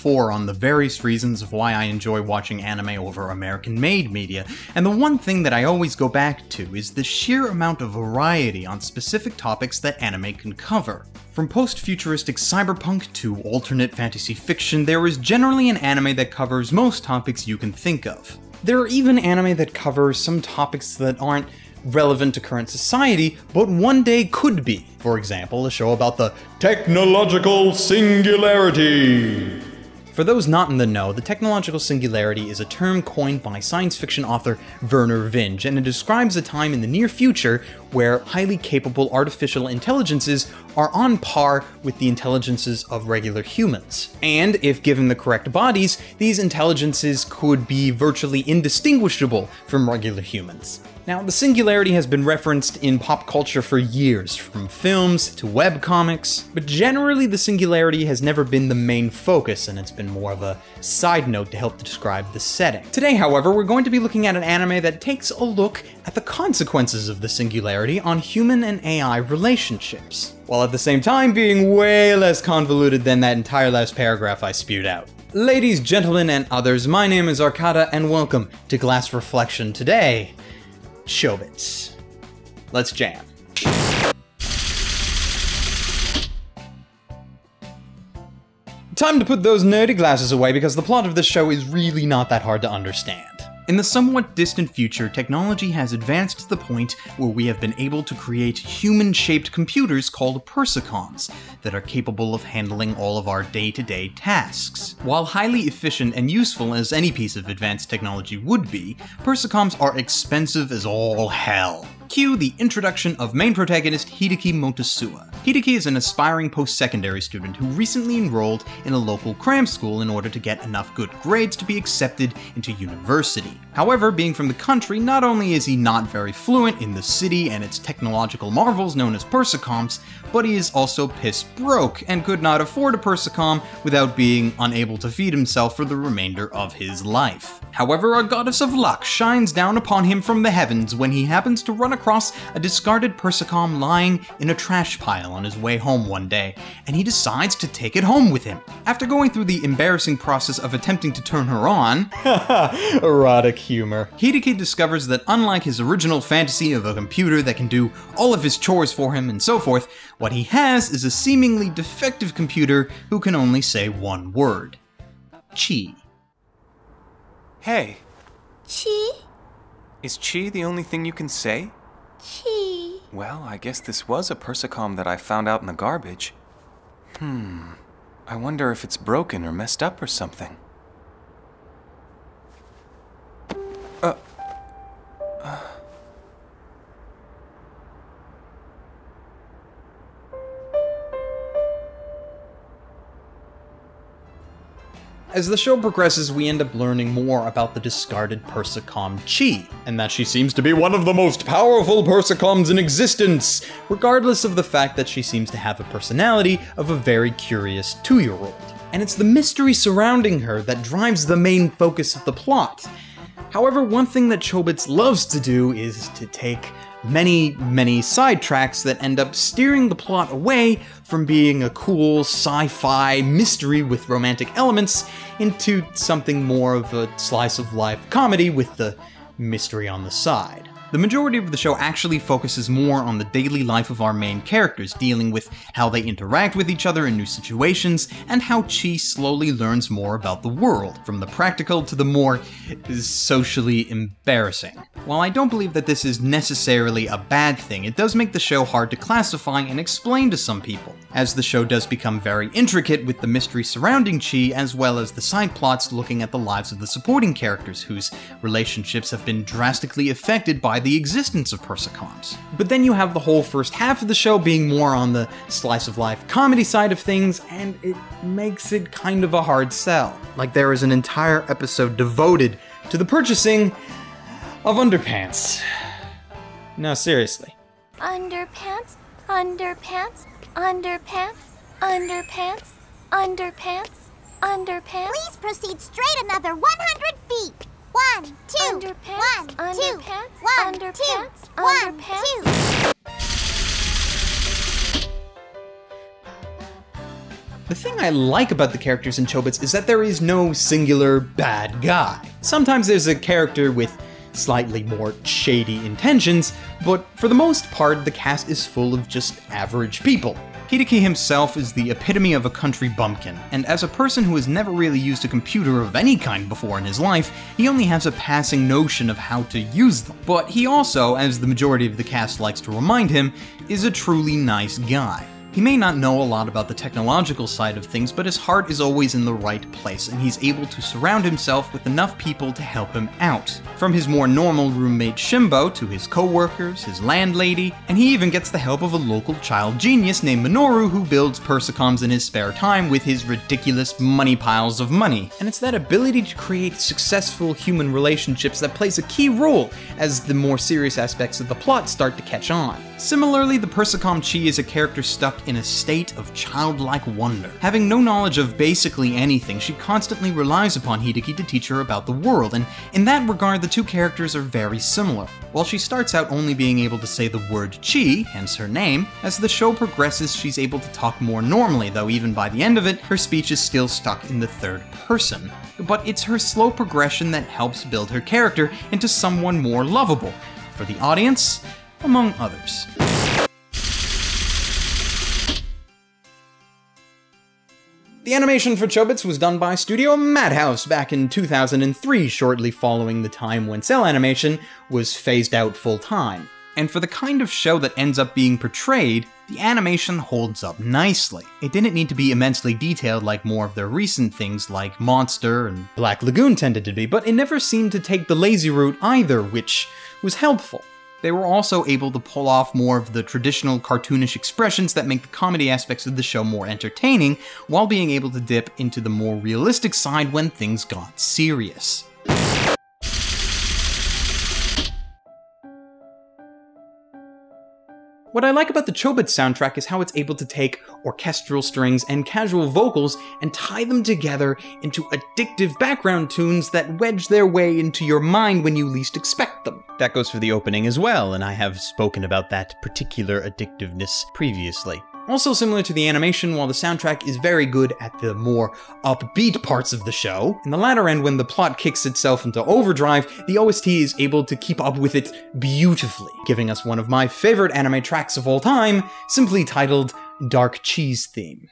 before on the various reasons of why I enjoy watching anime over American-made media, and the one thing that I always go back to is the sheer amount of variety on specific topics that anime can cover. From post-futuristic cyberpunk to alternate fantasy fiction, there is generally an anime that covers most topics you can think of. There are even anime that cover some topics that aren't relevant to current society, but one day could be. For example, a show about the technological singularity. For those not in the know, the technological singularity is a term coined by science fiction author Vernor Vinge, and it describes a time in the near future where highly capable artificial intelligences are on par with the intelligences of regular humans. And if given the correct bodies, these intelligences could be virtually indistinguishable from regular humans. Now, the singularity has been referenced in pop culture for years, from films to webcomics, but generally the singularity has never been the main focus, and it's been more of a side note to help describe the setting. Today, however, we're going to be looking at an anime that takes a look at the consequences of the singularity on human and AI relationships, while at the same time being way less convoluted than that entire last paragraph I spewed out. Ladies, gentlemen, and others, my name is Arcada, and welcome to Glass Reflection. Today, Chobits. Let's jam. Time to put those nerdy glasses away because the plot of this show is really not that hard to understand. In the somewhat distant future, technology has advanced to the point where we have been able to create human-shaped computers called persocoms that are capable of handling all of our day-to-day tasks. While highly efficient and useful as any piece of advanced technology would be, persocoms are expensive as all hell. Cue the introduction of main protagonist Hideki Motosuwa. Hideki is an aspiring post-secondary student who recently enrolled in a local cram school in order to get enough good grades to be accepted into university. However, being from the country, not only is he not very fluent in the city and its technological marvels known as persocoms, but he is also piss broke and could not afford a persocom without being unable to feed himself for the remainder of his life. However, a goddess of luck shines down upon him from the heavens when he happens to run across a discarded persocom lying in a trash pile on his way home one day, and he decides to take it home with him. After going through the embarrassing process of attempting to turn her on, erotic humor, Hideki discovers that unlike his original fantasy of a computer that can do all of his chores for him and so forth, what he has is a seemingly defective computer who can only say one word. Chi. Hey. Chi? Is chi the only thing you can say? Chi. Well, I guess this was a persocom that I found out in the garbage. I wonder if it's broken or messed up or something. As the show progresses, we end up learning more about the discarded persocom Chi, and that she seems to be one of the most powerful persocoms in existence, regardless of the fact that she seems to have a personality of a very curious 2-year-old. And it's the mystery surrounding her that drives the main focus of the plot. However, one thing that Chobits loves to do is to take many sidetracks that end up steering the plot away from being a cool sci-fi mystery with romantic elements into something more of a slice-of-life comedy with the mystery on the side. The majority of the show actually focuses more on the daily life of our main characters, dealing with how they interact with each other in new situations, and how Chi slowly learns more about the world, from the practical to the more socially embarrassing. While I don't believe that this is necessarily a bad thing, it does make the show hard to classify and explain to some people, as the show does become very intricate with the mystery surrounding Chi, as well as the side plots looking at the lives of the supporting characters, whose relationships have been drastically affected by the existence of persocoms. But then you have the whole first half of the show being more on the slice-of-life comedy side of things, and it makes it kind of a hard sell. Like there is an entire episode devoted to the purchasing of underpants. No, seriously. Underpants, underpants, underpants, underpants, underpants, underpants. Please proceed straight another 100 feet. 1, 2, Underpants, 1, 2, underpants, 1, 2, underpants, 1, underpants. 2. The thing I like about the characters in Chobits is that there is no singular bad guy. Sometimes there's a character with slightly more shady intentions, but for the most part, the cast is full of just average people. Hideki himself is the epitome of a country bumpkin, and as a person who has never really used a computer of any kind before in his life, he only has a passing notion of how to use them. But he also, as the majority of the cast likes to remind him, is a truly nice guy. He may not know a lot about the technological side of things, but his heart is always in the right place, and he's able to surround himself with enough people to help him out. From his more normal roommate Shimbo, to his co-workers, his landlady, and he even gets the help of a local child genius named Minoru who builds persicoms in his spare time with his ridiculous money piles of money. And it's that ability to create successful human relationships that plays a key role as the more serious aspects of the plot start to catch on. Similarly, the Persicom Chi is a character stuck in a state of childlike wonder. Having no knowledge of basically anything, she constantly relies upon Hideki to teach her about the world, and in that regard the two characters are very similar. While she starts out only being able to say the word Chi, hence her name, as the show progresses she's able to talk more normally, though even by the end of it, her speech is still stuck in the third person. But it's her slow progression that helps build her character into someone more lovable, for the audience, among others. The animation for Chobits was done by Studio Madhouse back in 2003, shortly following the time when cell animation was phased out full-time. And for the kind of show that ends up being portrayed, the animation holds up nicely. It didn't need to be immensely detailed like more of their recent things like Monster and Black Lagoon tended to be, but it never seemed to take the lazy route either, which was helpful. They were also able to pull off more of the traditional cartoonish expressions that make the comedy aspects of the show more entertaining, while being able to dip into the more realistic side when things got serious. What I like about the Chobits soundtrack is how it's able to take orchestral strings and casual vocals and tie them together into addictive background tunes that wedge their way into your mind when you least expect them. That goes for the opening as well, and I have spoken about that particular addictiveness previously. Also similar to the animation, while the soundtrack is very good at the more upbeat parts of the show, in the latter end when the plot kicks itself into overdrive, the OST is able to keep up with it beautifully, giving us one of my favorite anime tracks of all time, simply titled Dark Cheese Theme.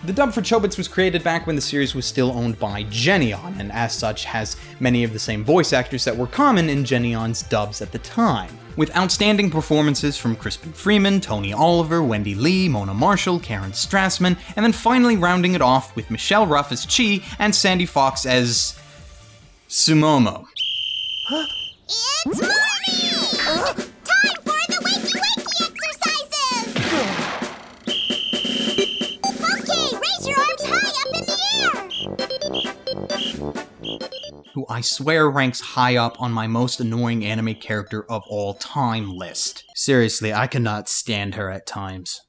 The dub for Chobits was created back when the series was still owned by Geneon, and as such has many of the same voice actors that were common in Geneon's dubs at the time. With outstanding performances from Crispin Freeman, Tony Oliver, Wendy Lee, Mona Marshall, Karen Strassman, and then finally rounding it off with Michelle Ruff as Chi and Sandy Fox as Sumomo. It's morning! Time for the wakey exercises! Okay, raise your arms high up in the air! Who I swear ranks high up on my most annoying anime character of all time list. Seriously, I cannot stand her at times.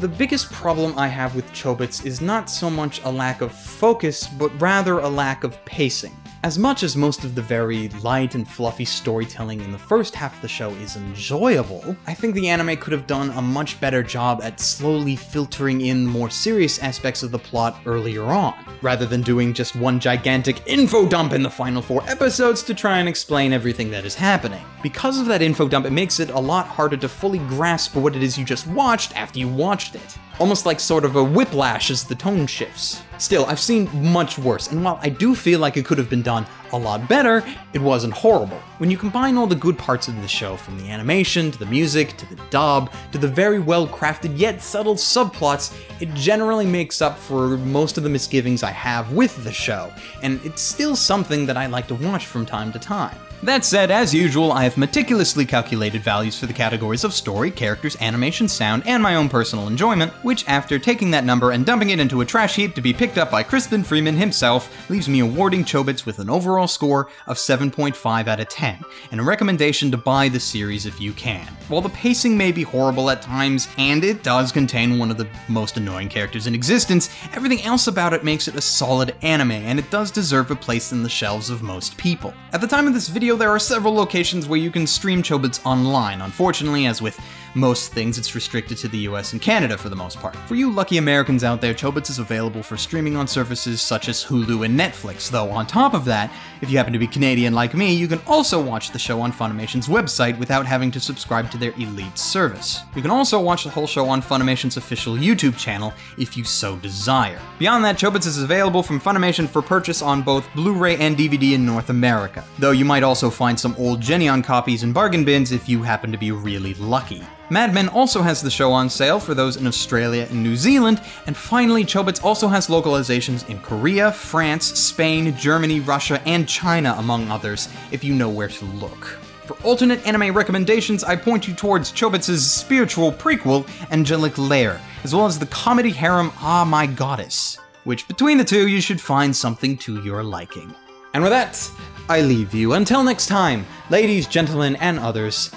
The biggest problem I have with Chobits is not so much a lack of focus, but rather a lack of pacing. As much as most of the very light and fluffy storytelling in the first half of the show is enjoyable, I think the anime could have done a much better job at slowly filtering in more serious aspects of the plot earlier on, rather than doing just one gigantic info dump in the final 4 episodes to try and explain everything that is happening. Because of that info dump, it makes it a lot harder to fully grasp what it is you just watched after you watched it. Almost like sort of a whiplash as the tone shifts. Still, I've seen much worse, and while I do feel like it could have been done a lot better, it wasn't horrible. When you combine all the good parts of the show, from the animation, to the music, to the dub, to the very well-crafted yet subtle subplots, it generally makes up for most of the misgivings I have with the show, and it's still something that I like to watch from time to time. That said, as usual, I have meticulously calculated values for the categories of story, characters, animation, sound, and my own personal enjoyment, which after taking that number and dumping it into a trash heap to be picked up by Crispin Freeman himself, leaves me awarding Chobits with an overall overall score of 7.5 out of 10, and a recommendation to buy the series if you can. While the pacing may be horrible at times, and it does contain one of the most annoying characters in existence, everything else about it makes it a solid anime, and it does deserve a place in the shelves of most people. At the time of this video, there are several locations where you can stream Chobits online. Unfortunately, as with most things, it's restricted to the US and Canada for the most part. For you lucky Americans out there, Chobits is available for streaming on services such as Hulu and Netflix, though on top of that, if you happen to be Canadian like me, you can also watch the show on Funimation's website without having to subscribe to their elite service. You can also watch the whole show on Funimation's official YouTube channel if you so desire. Beyond that, Chobits is available from Funimation for purchase on both Blu-ray and DVD in North America, though you might also find some old Geneon copies in bargain bins if you happen to be really lucky. Mad Men also has the show on sale for those in Australia and New Zealand, and finally, Chobits also has localizations in Korea, France, Spain, Germany, Russia, and China, among others, if you know where to look. For alternate anime recommendations, I point you towards Chobits' spiritual prequel, Angelic Lair, as well as the comedy harem Ah My Goddess, which between the two, you should find something to your liking. And with that, I leave you. Until next time, ladies, gentlemen, and others,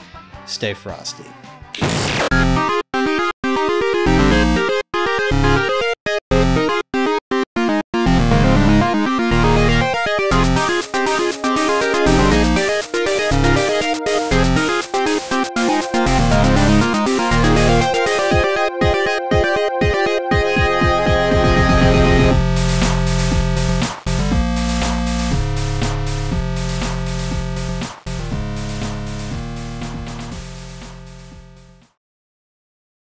stay frosty.